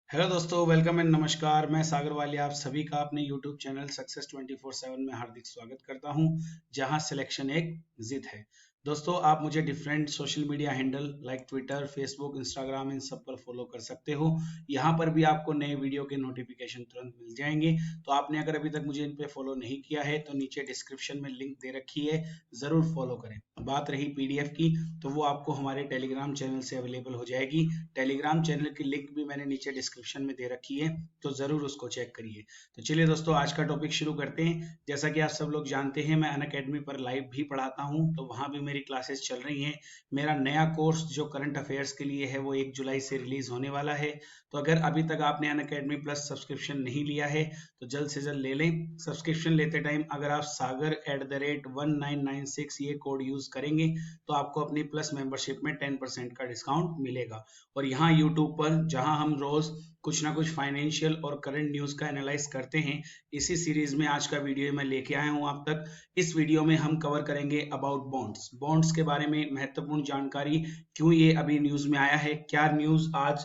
Hello दोस्तों, welcome and नमस्कार। मैं सागर वाली आप सभी का अपने यूट्यूब चैनल सक्सेस 24/7 में हार्दिक स्वागत करता हूं, जहां सिलेक्शन एक जिद है। दोस्तों, आप मुझे different social media handle like Twitter, Facebook, Instagram इन सब पर फॉलो कर सकते हो। यहां पर भी आपको नए वीडियो के नोटिफिकेशन तुरंत मिल जाएंगे। तो आपने अगर अभी तक मुझे इन पे फॉलो नहीं किया है तो नीचे डिस्क्रिप्शन में लिंक दे रखी है, जरूर फॉलो करें। बात रही पीडीएफ की, तो वो आपको हमारे टेलीग्राम चैनल से अवेलेबल हो जाएगी। टेलीग्राम चैनल की लिंक भी मैंने नीचे डिस्क्रिप्शन में दे रखी है, तो जरूर उसको चेक करिए। तो चलिए दोस्तों, आज का टॉपिक शुरू करते हैं। जैसा कि आप सब लोग जानते हैं, मैं अनअकैडमी पर लाइव भी पढ़ाता हूं, तो वहां भी मेरी क्लासेस चल रही हैं। मेरा नया कोर्स जो करंट अफेयर्स के लिए है वो 1 जुलाई से रिलीज होने वाला है। तो अगर अभी तक आपने अनअकैडमी प्लस सब्सक्रिप्शन नहीं लिया है तो जल्द से जल्द ले लें। सब्सक्रिप्शन लेते टाइम अगर आप sagar@1996 ये कोड यूज करेंगे तो आपको अपनी प्लस मेंबरशिप में 10% का डिस्काउंट मिलेगा। और यहाँ यूट्यूब पर जहाँ हम रोज कुछ ना कुछ फाइनेंशियल और करंट न्यूज का एनालाइज करते हैं, इसी सीरीज में आज का वीडियो मैं लेके आया हूँ आप तक। इस वीडियो में हम कवर करेंगे अबाउट बॉन्ड्स। बॉन्ड्स के बारे में महत्वपूर्ण जानकारी, क्यों ये अभी न्यूज में आया है, क्या न्यूज आज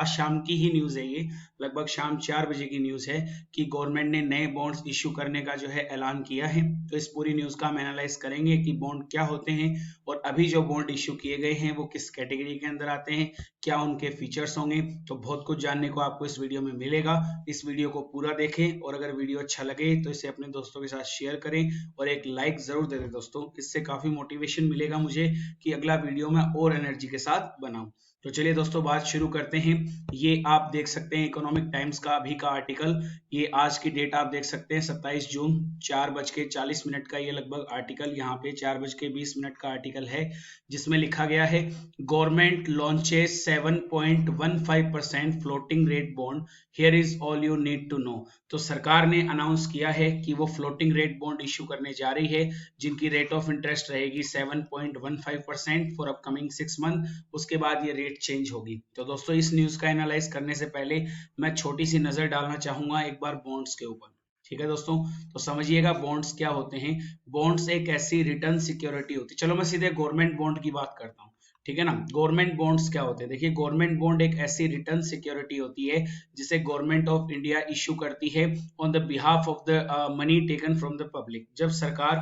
शाम की ही न्यूज है, ये लगभग शाम 4 बजे की न्यूज है कि गवर्नमेंट ने नए बॉन्ड्स इश्यू करने का जो है ऐलान किया है। तो इस पूरी न्यूज का हम एनालाइज करेंगे कि बॉन्ड क्या होते हैं और अभी जो बॉन्ड इश्यू किए गए हैं वो किस कैटेगरी के अंदर आते हैं, क्या उनके फीचर्स होंगे। तो बहुत कुछ जानने को आपको इस वीडियो में मिलेगा। इस वीडियो को पूरा देखें और अगर वीडियो अच्छा लगे तो इसे अपने दोस्तों के साथ शेयर करें और एक लाइक जरूर दे दें दोस्तों। इससे काफी मोटिवेशन मिलेगा मुझे कि अगला वीडियो मैं और एनर्जी के साथ बनाऊं। तो चलिए दोस्तों, बात शुरू करते हैं। ये आप देख सकते हैं इकोनॉमिक टाइम्स का अभी का आर्टिकल। ये आज की डेट आप देख सकते हैं 27 जून 4:40 का ये लगभग आर्टिकल, यहाँ पे 4:20 का आर्टिकल है, जिसमें लिखा गया है government launches 7.15% floating rate bond, here is all you need to know. तो सरकार ने अनाउंस किया है कि वो फ्लोटिंग रेट बॉन्ड इश्यू करने जा रही है, जिनकी रेट ऑफ इंटरेस्ट रहेगी 7.15% फॉर अपकमिंग 6 मंथ। उसके बाद ये रेट चेंज होगी। तो दोस्तों, इस न्यूज का एनालाइज करने से पहले मैं छोटी सी नजर डालना चाहूंगा एक बार बॉन्ड्स के ऊपर। ठीक है दोस्तों, तो समझिएगा बॉन्ड्स क्या होते हैं। बॉन्ड्स एक ऐसी रिटर्न सिक्योरिटी होती है। चलो मैं सीधे गवर्नमेंट बॉन्ड की बात करता हूँ, ठीक है ना। गवर्नमेंट बॉन्ड्स क्या होते हैं, देखिए गवर्नमेंट बॉन्ड एक ऐसी रिटर्न सिक्योरिटी होती है जिसे गवर्नमेंट ऑफ इंडिया इश्यू करती है on the behalf of the money taken from the public. जब सरकार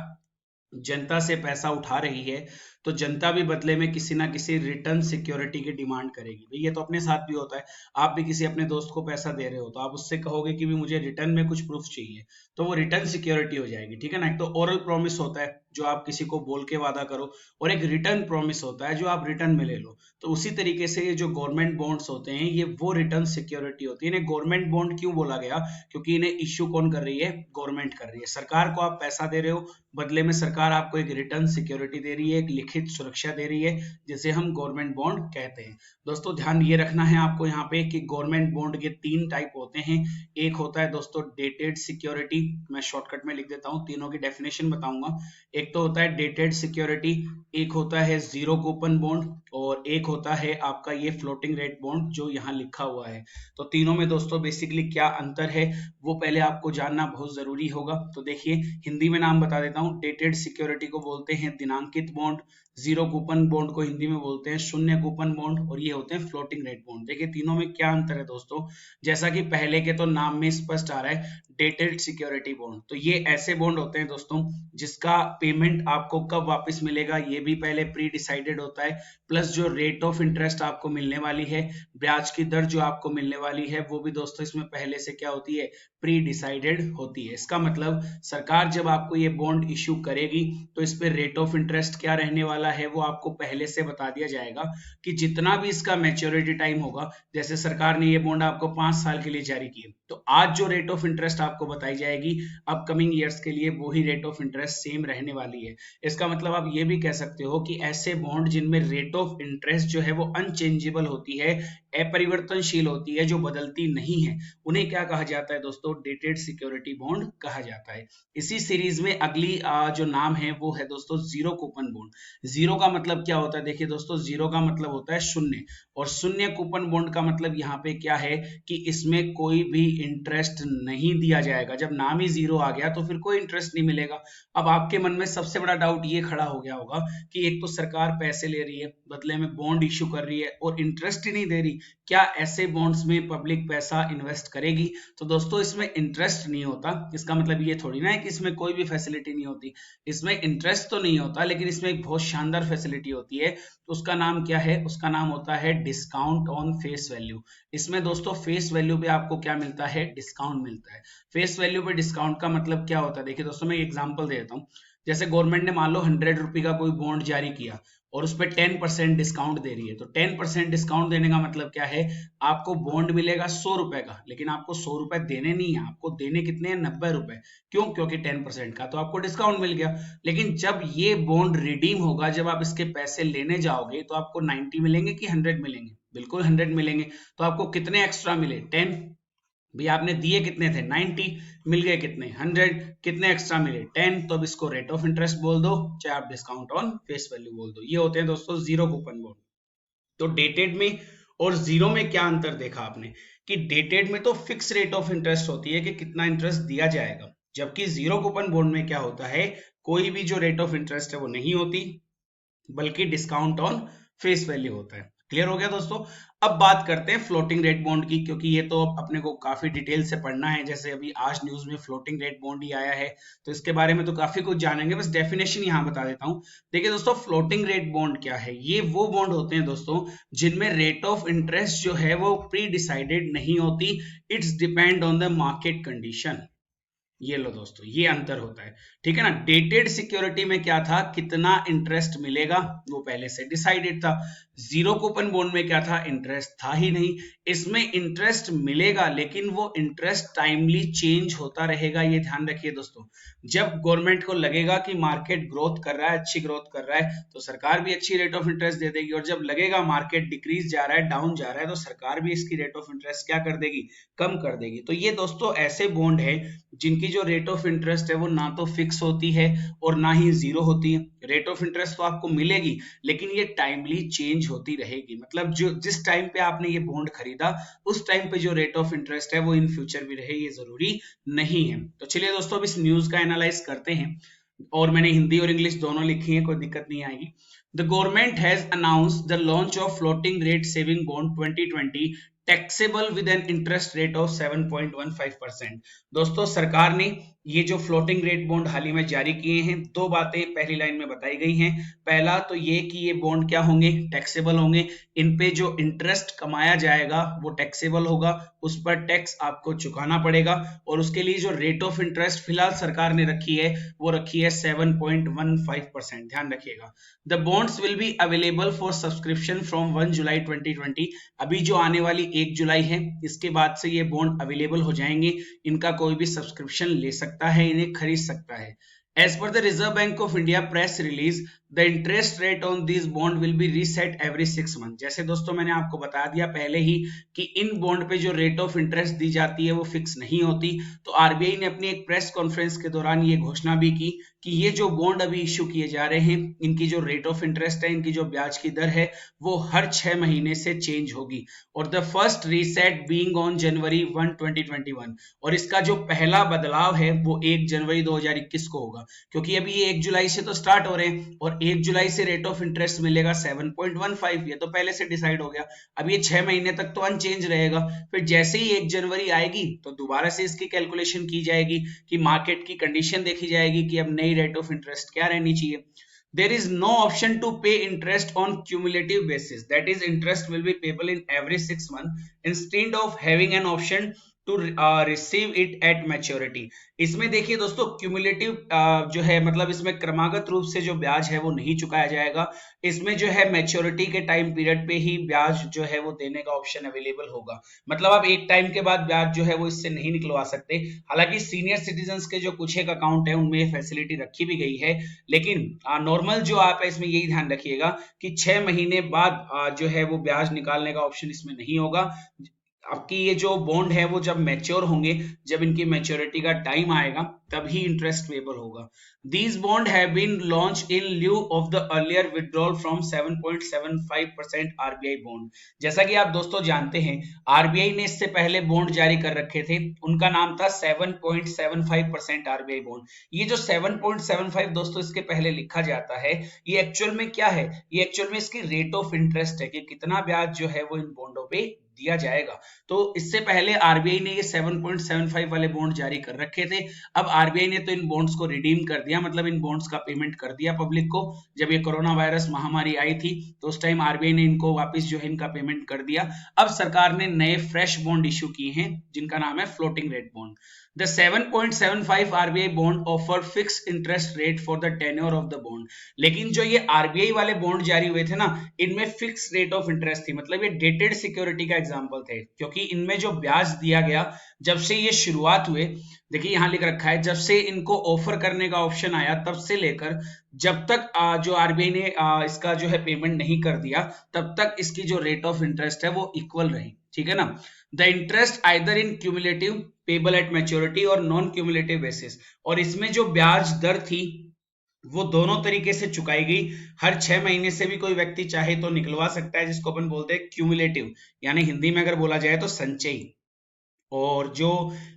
जनता से पैसा उठा रही है तो जनता भी बदले में किसी ना किसी रिटर्न सिक्योरिटी की डिमांड करेगी। भाई ये तो अपने साथ भी होता है। आप भी किसी अपने दोस्त को पैसा दे रहे हो तो आप उससे कहोगे कि भी मुझे रिटर्न में कुछ प्रूफ चाहिए, तो वो रिटर्न सिक्योरिटी हो जाएगी। ठीक है ना। एक तो ओरल प्रॉमिस होता है जो आप किसी को बोल के वादा करो, और एक रिटर्न प्रॉमिस होता है जो आप रिटर्न में ले लो। तो उसी तरीके से ये जो गवर्नमेंट बॉन्ड्स होते हैं ये वो रिटर्न सिक्योरिटी होती है। इन्हें गवर्नमेंट बॉन्ड क्यों बोला गया, क्योंकि इन्हें इश्यू कौन कर रही है, गवर्नमेंट कर रही है। सरकार को आप पैसा दे रहे हो, बदले में सरकार आपको एक रिटर्न सिक्योरिटी दे रही है, एक लिखित सुरक्षा दे रही है, जिसे हम गवर्नमेंट बॉन्ड कहते हैं। दोस्तों ध्यान ये रखना है आपको यहाँ पे कि गवर्नमेंट बॉन्ड के 3 टाइप होते हैं। एक होता है दोस्तों डेटेड सिक्योरिटी, मैं शॉर्टकट में लिख देता हूँ, तीनों की डेफिनेशन बताऊंगा। एक तो होता है डेटेड सिक्योरिटी, एक होता है जीरो कूपन बॉन्ड, और एक होता है आपका ये फ्लोटिंग रेट बॉन्ड जो यहाँ लिखा हुआ है। तो तीनों में दोस्तों बेसिकली क्या अंतर है वो पहले आपको जानना बहुत जरूरी होगा। तो देखिए, हिंदी में नाम बता देता हूँ। डेटेड सिक्योरिटी को बोलते हैं दिनांकित बॉन्ड, जीरो कूपन बॉन्ड को हिंदी में बोलते हैं शून्य कूपन बॉन्ड, और ये होते हैं फ्लोटिंग रेट बॉन्ड। देखिए तीनों में क्या अंतर है दोस्तों। जैसा कि पहले के तो नाम में स्पष्ट आ रहा है, डेटेड सिक्योरिटी बॉन्ड, तो ये ऐसे बॉन्ड होते हैं दोस्तों जिसका पेमेंट आपको कब वापस मिलेगा ये भी पहले प्री डिसाइडेड होता है, प्लस जो रेट ऑफ इंटरेस्ट आपको मिलने वाली है, ब्याज की दर जो आपको मिलने वाली है, वो भी दोस्तों इसमें पहले से क्या होती है, प्री डिसाइडेड होती है। इसका मतलब सरकार जब आपको ये बॉन्ड इश्यू करेगी तो इस पे रेट ऑफ इंटरेस्ट क्या रहने वाला है वो आपको पहले से बता दिया जाएगा कि जितना भी इसका मैच्योरिटी टाइम होगा, जैसे सरकार ने ये बॉन्ड आपको 5 साल के लिए जारी किए, तो आज जो रेट ऑफ इंटरेस्ट आपको बताई जाएगी अपकमिंग ईयर्स के लिए वही रेट ऑफ इंटरेस्ट सेम रहने वाली है। इसका मतलब आप ये भी कह सकते हो कि ऐसे बॉन्ड जिनमें रेट ऑफ इंटरेस्ट जो है वो अनचेंजेबल होती है, अपरिवर्तनशील होती है, जो बदलती नहीं है, उन्हें क्या कहा जाता है दोस्तों, डेटेड सिक्योरिटी बॉन्ड कहा जाता है। इसी सीरीज में अगली जो नाम है वो है दोस्तों जीरो कूपन बॉन्ड। जीरो का मतलब क्या होता है? देखिए दोस्तों, जीरो का मतलब होता है शून्य, और शून्य कूपन बॉन्ड का मतलब यहाँ पे क्या है कि इसमें कोई भी इंटरेस्ट नहीं दिया जाएगा। जब नाम ही जीरो आ गया तो फिर कोई इंटरेस्ट नहीं मिलेगा। अब आपके मन में सबसे बड़ा डाउट ये खड़ा हो गया होगा कि एक तो सरकार पैसे ले रही है, बदले में बॉन्ड इश्यू कर रही है और इंटरेस्ट ही नहीं दे रही, क्या ऐसे बॉन्ड्स में पब्लिक पैसा इन्वेस्ट करेगी? तो दोस्तों, इसमें इंटरेस्ट नहीं होता। इसका मतलब ये थोड़ी ना है कि इसमें कोई भी फैसिलिटी नहीं होती। इसमें इंटरेस्ट तो नहीं होता, लेकिन इसमें एक बहुत शानदार फैसिलिटी होती है। तो उसका नाम क्या है? उसका नाम होता है डिस्काउंट ऑन फेस वैल्यू। इसमें दोस्तों फेस वैल्यू पे आपको क्या मिलता है? डिस्काउंट मिलता है। फेस वैल्यू पे डिस्काउंट का मतलब क्या होता है? देखिए दोस्तों, मैं एक एग्जांपल देता हूँ। जैसे गवर्नमेंट ने मान लो 100 रुपए का कोई बॉन्ड जारी किया और उस पर 10% डिस्काउंट दे रही है, तो 10% डिस्काउंट देने का मतलब क्या है? आपको बॉन्ड मिलेगा 100 रुपए का, लेकिन आपको 100 रुपए देने नहीं है, आपको देने कितने हैं? 90 रुपए। क्यों? क्योंकि 10% का तो आपको डिस्काउंट मिल गया। लेकिन जब ये बॉन्ड रिडीम होगा, जब आप इसके पैसे लेने जाओगे, तो आपको 90 मिलेंगे कि 100 मिलेंगे? बिल्कुल 100 मिलेंगे। तो आपको कितने एक्स्ट्रा मिले? 10। भी आपने दिए कितने थे? 90। मिल गए कितने? 100। कितने एक्स्ट्रा मिले? 10। तो अब इसको रेट ऑफ इंटरेस्ट बोल दो, चाहे आप डिस्काउंट ऑन फेस वैल्यू बोल दो। ये होते हैं दोस्तों जीरो कूपन बॉन्ड। तो डेटेड में और जीरो में क्या अंतर देखा आपने? कि डेटेड में तो फिक्स रेट ऑफ इंटरेस्ट होती है कि कितना इंटरेस्ट दिया जाएगा, जबकि जीरो कूपन बॉन्ड में क्या होता है? कोई भी जो रेट ऑफ इंटरेस्ट है वो नहीं होती, बल्कि डिस्काउंट ऑन फेस वैल्यू होता है। क्लियर हो गया दोस्तों? अब बात करते हैं फ्लोटिंग रेट बॉन्ड की, क्योंकि ये तो अपने को काफी डिटेल से पढ़ना है। जैसे अभी आज न्यूज में फ्लोटिंग रेट बॉन्ड ही आया है, तो इसके बारे में तो काफी कुछ जानेंगे। बस डेफिनेशन यहाँ बता देता हूँ। देखिए दोस्तों, फ्लोटिंग रेट बॉन्ड क्या है? ये वो बॉन्ड होते हैं दोस्तों जिनमें रेट ऑफ इंटरेस्ट जो है वो प्री डिसाइडेड नहीं होती। It's depend on the market condition. ये लो दोस्तों, ये अंतर होता है। ठीक है ना? डेटेड सिक्योरिटी में क्या था? कितना इंटरेस्ट मिलेगा वो पहले से डिसाइडेड था। जीरो कूपन बॉन्ड में क्या था? इंटरेस्ट था ही नहीं। इसमें इंटरेस्ट मिलेगा, लेकिन वो इंटरेस्ट टाइमली चेंज होता रहेगा। ये ध्यान रखिए दोस्तों। जब गवर्नमेंट को लगेगा कि मार्केट ग्रोथ कर रहा है, अच्छी ग्रोथ कर रहा है, तो सरकार भी अच्छी रेट ऑफ इंटरेस्ट दे देगी। और जब लगेगा मार्केट डिक्रीज जा रहा है, डाउन जा रहा है, तो सरकार भी इसकी रेट ऑफ इंटरेस्ट क्या कर देगी? कम कर देगी। तो ये दोस्तों ऐसे बॉन्ड है जिनकी जो रेट ऑफ इंटरेस्ट है वो ना तो फिक्स होती है और ना ही जीरो होती है। रेट ऑफ इंटरेस्ट तो आपको मिलेगी, लेकिन ये टाइमली चेंज होती रहेगी। मतलब जो जिस टाइम पे आपने ये बॉन्ड खरीदा, उस टाइम पे जो रेट ऑफ इंटरेस्ट है वो इन फ्यूचर भी रहे, ये जरूरी नहीं है। तो चलिए दोस्तों, अब इस न्यूज का एनालाइज करते हैं। और मैंने हिंदी और इंग्लिश दोनों लिखी है, कोई दिक्कत नहीं आएगी। The government has announced the launch of floating rate saving bond 2020 taxable with an interest rate of 7.15%। दोस्तों, सरकार ने ये जो फ्लोटिंग रेट बॉन्ड हाल ही में जारी किए हैं, दो बातें पहली लाइन में बताई गई हैं। पहला तो ये कि ये बॉन्ड क्या होंगे? टैक्सेबल होंगे। इन पे जो इंटरेस्ट कमाया जाएगा वो टैक्सेबल होगा, उस पर टैक्स आपको चुकाना पड़ेगा। और उसके लिए जो रेट ऑफ इंटरेस्ट फिलहाल सरकार ने रखी है वो रखी है 7.15%। ध्यान रखिएगा। The bonds will be available for subscription from 1 जुलाई 2020। अभी जो आने वाली 1 जुलाई है, इसके बाद से ये बॉन्ड अवेलेबल हो जाएंगे। इनका कोई भी सब्सक्रिप्शन ले सकता है, इन्हें खरीद सकता है। As per the Reserve Bank of India press release, the interest rate on these bond will be reset every 6 months। जैसे दोस्तों मैंने आपको बता दिया पहले ही कि इन बॉन्ड पे जो रेट ऑफ इंटरेस्ट दी जाती है वो फिक्स नहीं होती। तो आरबीआई ने अपनी एक प्रेस कॉन्फ्रेंस के दौरान ये घोषणा भी की कि ये जो बॉन्ड अभी इश्यू किए जा रहे हैं, इनकी जो रेट ऑफ इंटरेस्ट है, इनकी जो ब्याज की दर है, वो हर 6 महीने से चेंज होगी। और the first reset being on January 1, 2021। और इसका जो पहला बदलाव है वो 1 जनवरी 2021 को होगा, क्योंकि अभी ये 1 जुलाई से तो स्टार्ट हो रहे हैं और 1 जुलाई से रेट ऑफ इंटरेस्ट मिलेगा 7.15। ये तो पहले से डिसाइड हो गया। अब ये 6 महीने तक तो अनचेंज रहेगा। फिर जैसे ही 1 जनवरी आएगी तो दोबारा से इसकी कैलकुलेशन की जाएगी कि मार्केट की कंडीशन देखी जाएगी कि अब नई रेट ऑफ इंटरेस्ट क्या रहनी चाहिए। There is no option to pay interest on cumulative basis, that is interest will be payable in every 6 months instead of having an option to receive it at maturity। इसमें देखिए दोस्तों, cumulative जो है मतलब इसमें क्रमागत रूप से जो ब्याज है वो नहीं चुकाया जाएगा। इसमें जो है मैच्योरिटी के टाइम पीरियड पे ही ब्याज जो है वो देने का ऑप्शन अवेलेबल होगा। मतलब आप एक टाइम के बाद ब्याज जो है वो इससे नहीं निकलवा सकते। हालांकि सीनियर सिटीजन्स के जो कुछ एक अकाउंट है उनमें फैसिलिटी रखी भी गई है, लेकिन नॉर्मल जो आप है इसमें यही ध्यान रखिएगा कि 6 महीने बाद जो है वो ब्याज निकालने का ऑप्शन इसमें नहीं होगा। आपकी ये जो बॉन्ड है वो जब मैच्योर होंगे, जब इनकी मैच्योरिटी का टाइम आएगा तभी इंटरेस्ट पेबल होगा। These bond have been launch in lieu of the earlier withdrawal from 7.75% RBI bond. जैसा कि आप दोस्तों जानते हैं, आरबीआई ने इससे पहले बॉन्ड जारी कर रखे थे, उनका नाम था 7.75% आरबीआई बॉन्ड। ये जो 7.75 दोस्तों इसके पहले लिखा जाता है, ये एक्चुअल में क्या है, ये एक्चुअल में इसकी रेट ऑफ इंटरेस्ट है कि कितना ब्याज जो है वो इन बॉन्डों पे दिया जाएगा। तो इससे पहले आरबीआई ने ये 7.75 वाले बॉन्ड जारी कर रखे थे। अब आरबीआई ने तो इन बॉन्ड्स को रिडीम कर दिया, मतलब इन बॉन्ड्स का पेमेंट कर दिया पब्लिक को। जब ये कोरोना वायरस महामारी आई थी तो उस टाइम आरबीआई ने इनको वापस जो है इनका पेमेंट कर दिया। अब सरकार ने नए फ्रेश बॉन्ड इश्यू किए हैं जिनका नाम है floating rate bond. The 7.75 RBI bond offer fixed interest rate for the tenure of the bond। लेकिन जो ये आरबीआई वाले बॉन्ड जारी हुए थे ना, इनमें फिक्स रेट ऑफ इंटरेस्ट थी, मतलब ये डेटेड सिक्योरिटी का एग्जांपल थे, क्योंकि इनमें जो ब्याज दिया गया जब से ये शुरुआत हुए, देखिए यहाँ लिख रखा है, जब से इनको ऑफर करने का ऑप्शन आया तब से लेकर जब तक जो आरबीआई ने इसका जो है पेमेंट नहीं कर दिया, तब तक इसकी जो रेट ऑफ इंटरेस्ट है वो इक्वल रही। ठीक है ना। The interest either in cumulative payable at maturity और नॉन क्यूमुलेटिव बेसिस। और इसमें जो ब्याज दर थी वो दोनों तरीके से चुकाई गई। हर 6 महीने से भी कोई व्यक्ति चाहे तो निकलवा सकता है, जिसको अपन बोलते हैं क्यूमुलेटिव, यानी हिंदी में अगर बोला जाए तो संचयी। और जो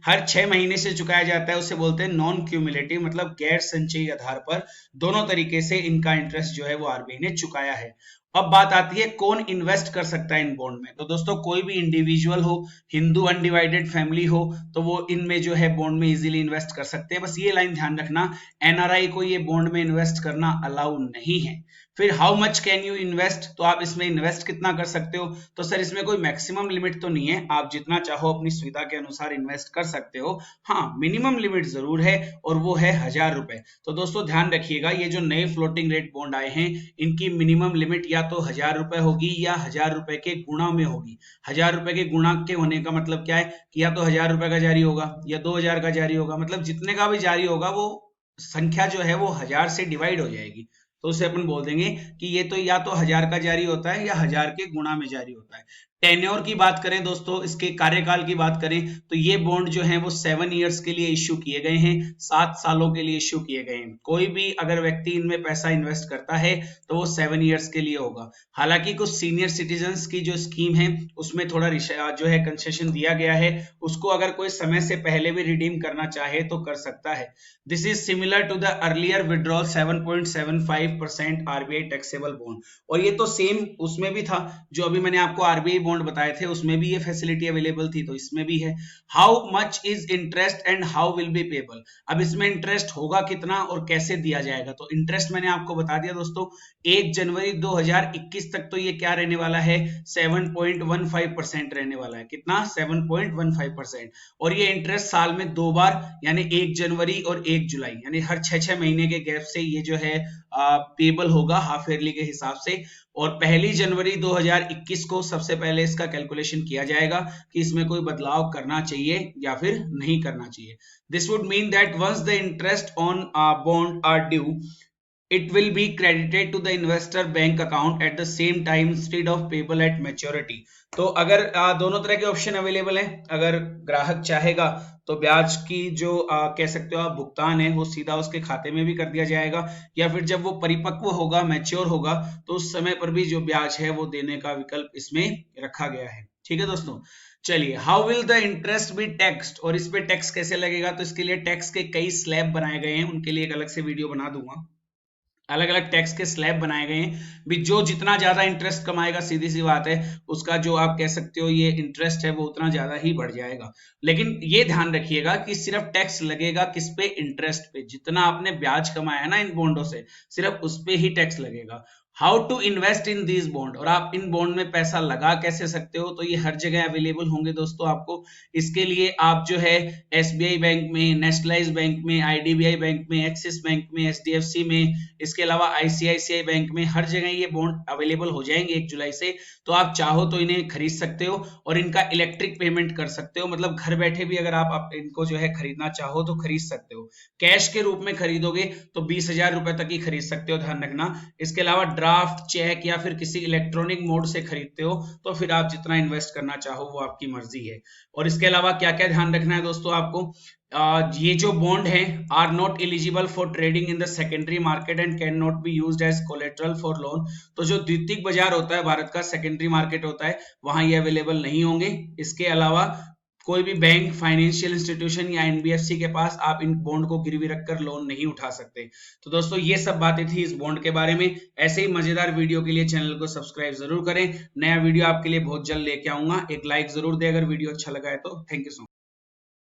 हर 6 महीने से चुकाया जाता है उसे बोलते हैं नॉन क्यूमुलेटिव, मतलब गैर संचयी आधार पर। दोनों तरीके से इनका इंटरेस्ट जो है वो आरबीआई ने चुकाया है। अब बात आती है कौन इन्वेस्ट कर सकता है इन बॉन्ड में। तो दोस्तों कोई भी इंडिविजुअल हो, हिंदू अनडिवाइडेड फैमिली हो, तो वो इनमें जो है बॉन्ड में इजीली इन्वेस्ट कर सकते हैं। बस ये लाइन ध्यान रखना, एनआरआई को ये बॉन्ड में इन्वेस्ट करना अलाउ नहीं है। फिर how much can you invest, तो आप इसमें इन्वेस्ट कितना कर सकते हो। तो सर इसमें कोई मैक्सिमम लिमिट तो नहीं है, आप जितना चाहो अपनी सुविधा के अनुसार इन्वेस्ट कर सकते हो। हाँ, मिनिमम लिमिट जरूर है और वो है 1000 रुपए। तो दोस्तों ध्यान रखिएगा, ये जो नए फ्लोटिंग रेट बॉन्ड आए हैं इनकी मिनिमम लिमिट या तो 1000 रुपए होगी या 1000 रुपए के गुणा में होगी। 1000 रुपए के गुणा के होने का मतलब क्या है कि या तो 1000 रुपए का जारी होगा या 2000 का जारी होगा, मतलब जितने का भी जारी होगा वो संख्या जो है वो 1000 से डिवाइड हो जाएगी। तो उसे अपन बोल देंगे कि ये तो या तो 1000 का जारी होता है या 1000 के गुणा में जारी होता है। टेन्योर की बात करें दोस्तों, इसके कार्यकाल की बात करें तो ये बॉन्ड जो है वो 7 इयर्स के लिए इश्यू किए गए हैं, 7 सालों के लिए इश्यू किए गए हैं। कोई भी अगर व्यक्ति इनमें पैसा इन्वेस्ट करता है तो वो 7 इयर्स के लिए होगा। हालांकि कुछ सीनियर सिटीजन्स की जो स्कीम है उसमें थोड़ा जो है कंसेशन दिया गया है, उसको अगर कोई समय से पहले भी रिडीम करना चाहे तो कर सकता है। This is similar to the earlier withdrawal 7.75% RBI taxable bond. और ये तो सेम उसमें भी था, जो अभी मैंने आपको आरबीआई बॉन्ड बताए थे उसमें भी ये फैसिलिटी अवेलेबल थी, तो इसमें भी है। How much is interest and how will be payable. अब इसमें इंटरेस्ट होगा कितना और कैसे दिया जाएगा। तो इंटरेस्ट मैंने आपको बता दिया दोस्तों, 1 जनवरी 2021 तक तो ये क्या रहने वाला है, 7.15% रहने वाला है। कितना, 7.15%। और ये इंटरेस्ट साल में 2 बार, यानी 1 जनवरी और 1 जुलाई, यानी हर 6 महीने के गैप से ये जो है पेबल होगा हाफ ईयरली के हिसाब से। और 1 जनवरी 2021 को सबसे पहले इसका कैलकुलेशन किया जाएगा कि इसमें कोई बदलाव करना चाहिए या फिर नहीं करना चाहिए। This would mean that once the interest on bond are due, it will be credited to the investor bank account at the same time instead of payable at maturity। तो अगर दोनों तरह के ऑप्शन अवेलेबल हैं, अगर ग्राहक चाहेगा तो ब्याज की जो कह सकते हो आप भुगतान है वो सीधा उसके खाते में भी कर दिया जाएगा, या फिर जब वो परिपक्व होगा, मैच्योर होगा, तो उस समय पर भी जो ब्याज है वो देने का विकल्प इसमें रखा गया है। ठीक है दोस्तों, चलिए how will the interest B taxed, और इस पे टैक्स कैसे लगेगा। तो इसके लिए टैक्स के कई स्लैब बनाए गए हैं, उनके लिए एक अलग से वीडियो बना दूंगा। अलग अलग टैक्स के स्लैब बनाए गए हैं भी, जो जितना ज्यादा इंटरेस्ट कमाएगा सीधी सी बात है उसका जो आप कह सकते हो ये इंटरेस्ट है वो उतना ज्यादा ही बढ़ जाएगा। लेकिन ये ध्यान रखिएगा कि सिर्फ टैक्स लगेगा किस पे, इंटरेस्ट पे। जितना आपने ब्याज कमाया है ना इन बॉन्डों से, सिर्फ उस पे ही टैक्स लगेगा। How to invest in this bond, और आप इन बॉन्ड में पैसा लगा कैसे सकते हो। तो ये हर जगह अवेलेबल होंगे दोस्तों आपको। इसके लिए आप जो है एसबीआई बैंक में, नेशनलाइज बैंक में, आईडीबीआई बैंक में, एक्सिस बैंक में, एचडीएफसी में, इसके अलावा आईसीआईसीआई बैंक में, हर जगह ये बॉन्ड अवेलेबल हो जाएंगे 1 जुलाई से। तो आप चाहो तो इन्हें खरीद सकते हो और इनका इलेक्ट्रिक पेमेंट कर सकते हो, मतलब घर बैठे भी अगर आप इनको जो है खरीदना चाहो तो खरीद सकते हो। कैश के रूप में खरीदोगे तो 20,000 रुपए तक ही खरीद सकते हो, ध्यान रखना। इसके अलावा ड्राफ्ट, चेक या फिर किसी इलेक्ट्रॉनिक मोड से खरीदते हो तो फिर आप जितना इन्वेस्ट करना चाहो वो आपकी मर्जी है। और इसके अलावा क्या क्या ध्यान रखना है दोस्तों आपको, ये जो बॉन्ड है are not eligible for trading in the secondary market and can not be used as collateral for loan. तो जो द्वितीयक बाजार होता है भारत का, सेकेंडरी मार्केट होता है, वहां ये अवेलेबल नहीं होंगे। इसके अलावा कोई भी बैंक, फाइनेंशियल इंस्टीट्यूशन या एनबीएफसी के पास आप इन बॉन्ड को गिरवी रखकर लोन नहीं उठा सकते। तो दोस्तों ये सब बातें थी इस बॉन्ड के बारे में। ऐसे ही मजेदार वीडियो के लिए चैनल को सब्सक्राइब जरूर करें। नया वीडियो आपके लिए बहुत जल्द लेके आऊंगा। एक लाइक जरूर दे अगर वीडियो अच्छा लगा है तो। Thank you so much.